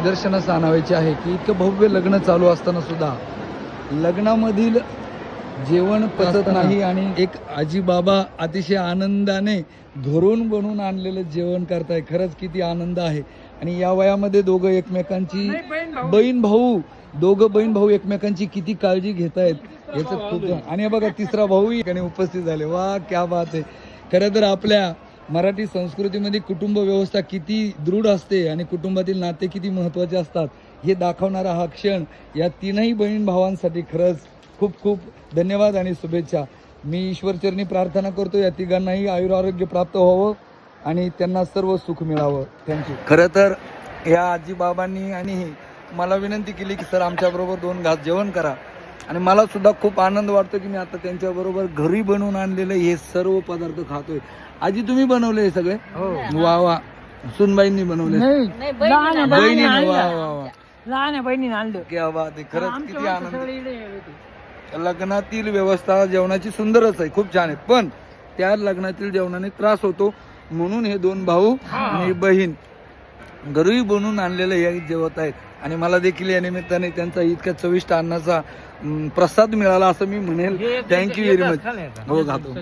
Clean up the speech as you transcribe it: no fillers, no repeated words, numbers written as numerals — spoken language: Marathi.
निदर्शनास आणायचे आहे की इतकं भव्य लग्न चालू असताना सुद्धा लग्नामधील जेवण पचत नाही आणि एक आजी बाबा अतिशय आनंदाने घरून बनवून आणलेलं जेवण करताय. खरंच किती आनंद आहे. आणि या वयामध्ये दोघं एकमेकांची बहीण भाऊ एकमेकांची किती काळजी घेत आहेत याचं खूप. आणि बघा तिसरा भाऊही ठिकाणी उपस्थित झाले. वा क्या बात आहे. खरं तर आपल्या मराठी संस्कृतीमध्ये कुटुंब व्यवस्था किती दृढ असते आणि कुटुंबातील नाते किती महत्त्वाचे असतात हे दाखवणारा हा क्षण या तीनही बहीण भावांसाठी खरंच खूप खूप धन्यवाद आणि शुभेच्छा. मी ईश्वरचरणी प्रार्थना करतो या तिघांनाही आयुरारोग्य प्राप्त व्हावं आणि त्यांना सर्व सुख मिळावं. थँक्यू. खरं तर या आजी बाबांनी आणि मला विनंती केली की सर आमच्याबरोबर 2 घास जेवण करा आणि मला सुद्धा खूप आनंद वाटतो की मी आता त्यांच्याबरोबर घरी बनवून आणलेले हे सर्व पदार्थ खातोय. आजी तुम्ही बनवले हे सगळे? वा वा. सुनबाईंनी बनवले? बहिणीने? वा वा वा. लहान बहिणीने आणलं. क्या बात आहे. खरंच किती आनंद. लग्नातील व्यवस्था जेवणाची सुंदरच आहे, खूप छान आहे. पण त्या लग्नातील जेवणाने त्रास होतो म्हणून हे 2 भाऊ आणि बहीण घरी बनवून आणलेलं हे जेवत आहेत. आणि मला देखील या निमित्ताने त्यांचा इतक्या चविष्ट अन्नाचा प्रसाद मिळाला असं मी म्हणेल. Thank you very much. हो, खातो.